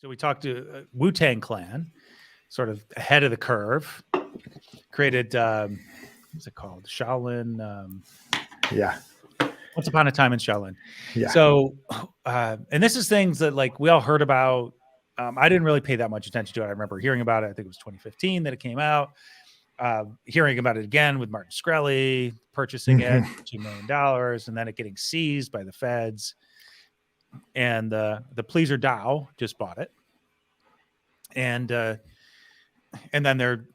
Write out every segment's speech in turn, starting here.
So we talked to Wu Tang Clan, sort of ahead of the curve, created, what's it called? Shaolin. Yeah. Once Upon a Time in Shaolin. Yeah. So, and this is things that like we all heard about. I didn't really pay that much attention to it. I remember hearing about it. I think it was 2015 that it came out. Hearing about it again with Martin Shkreli purchasing it for $2 million, and then it getting seized by the feds. And the Pleaser DAO just bought it, and then they're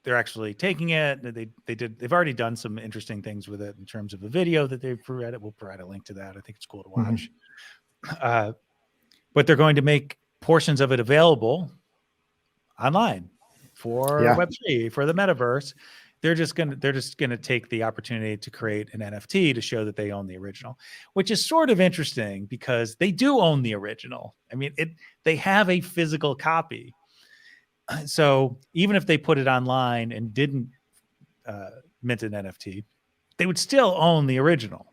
actually taking it. They've already done some interesting things with it in terms of a video that they've provided. We'll provide a link to that. I think it's cool to watch. But they're going to make portions of it available online for Web3, for the metaverse. They're just gonna take the opportunity to create an NFT to show that they own the original, which is sort of interesting because they do own the original. I mean, they have a physical copy. So even if they put it online and didn't mint an NFT, they would still own the original.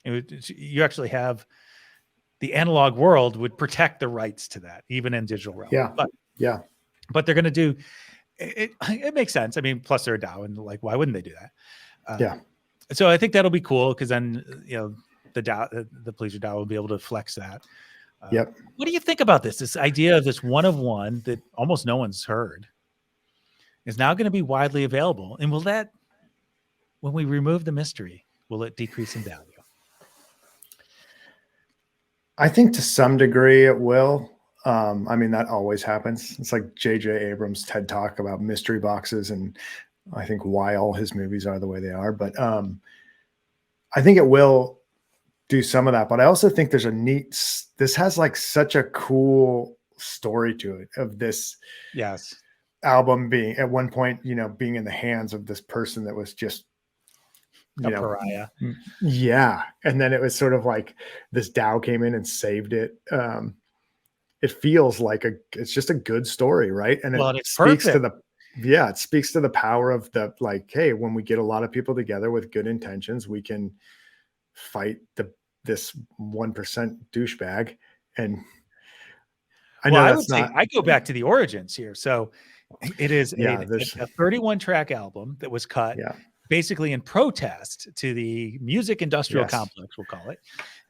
You actually have the analog world would protect the rights to that, even in digital realm. But they're going to do it. It makes sense. I mean, plus they're a DAO, and like, why wouldn't they do that? So I think that'll be cool because then the DAO, the Pleaser DAO, will be able to flex that. What do you think about this idea of this one of one that almost no one's heard is now going to be widely available? And will that, when we remove the mystery, will it decrease in value? I think to some degree it will. I mean, that always happens. It's like J.J. Abrams' TED Talk about mystery boxes, and I think why all his movies are the way they are. But I think it will do some of that. But I also think there's this has like such a cool story to it of this album being at one point, being in the hands of this person that was just a pariah. Yeah. And then it was sort of like this DAO came in and saved it. It feels like it's just a good story, right? And it speaks to it speaks to the power of the, like, hey, when we get a lot of people together with good intentions, we can fight this 1% douchebag. And I would say I go back to the origins here. So it is a 31 track album that was cut basically in protest to the music industrial complex, we'll call it.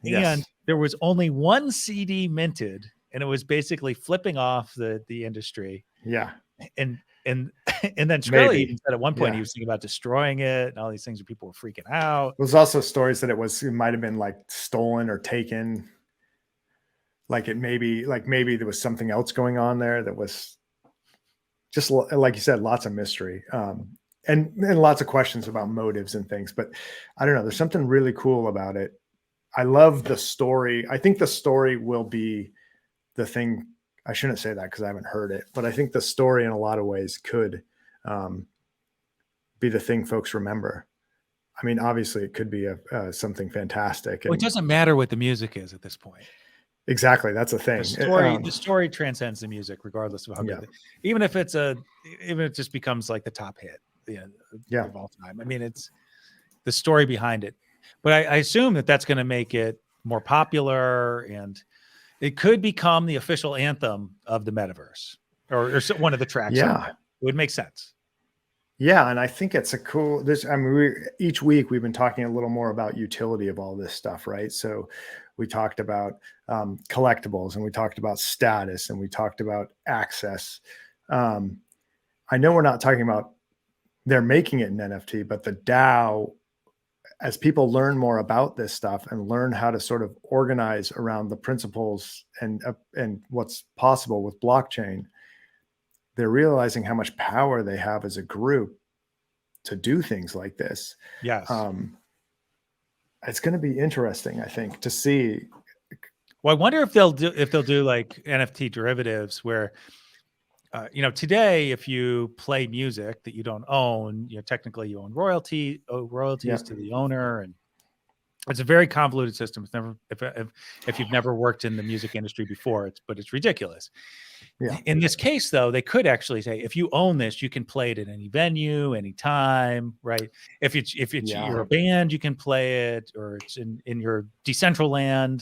And there was only one CD minted, and it was basically flipping off the industry. And then Shkreli even said at one point he was thinking about destroying it and all these things where people were freaking out. There's also stories that it might have been like stolen or taken. Like maybe there was something else going on there that was just, like you said, lots of mystery. And lots of questions about motives and things, but I don't know. There's something really cool about it. I love the story. I think the story will be the thing. I shouldn't say that because I haven't heard it, but I think the story in a lot of ways could be the thing folks remember. I mean, obviously it could be something fantastic. Well, it doesn't matter what the music is at this point. Exactly. That's the thing. The story transcends the music, regardless of how good even if it just becomes like the top hit of all time. I mean, it's the story behind it. But I assume that's going to make it more popular, and it could become the official anthem of the metaverse or one of the tracks. It would make sense. Yeah. And I think it's each week we've been talking a little more about utility of all this stuff, right? So we talked about collectibles, and we talked about status, and we talked about access. I know we're not talking about they're making it an NFT, but the DAO, as people learn more about this stuff and learn how to sort of organize around the principles and what's possible with blockchain, they're realizing how much power they have as a group to do things like this. It's going to be interesting, I think, to see. Well, I wonder if they'll do like NFT derivatives where, today, if you play music that you don't own, technically you own royalties to the owner, and it's a very convoluted system. It's never, if you've never worked in the music industry before, it's ridiculous. In this case, though, they could actually say, if you own this, you can play it at any venue, anytime, right? If you're a band, you can play it, or it's in your Decentraland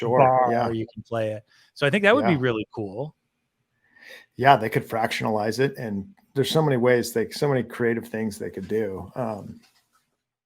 bar, you can play it. So I think that would be really cool. Yeah, they could fractionalize it, and there's so many ways so many creative things they could do.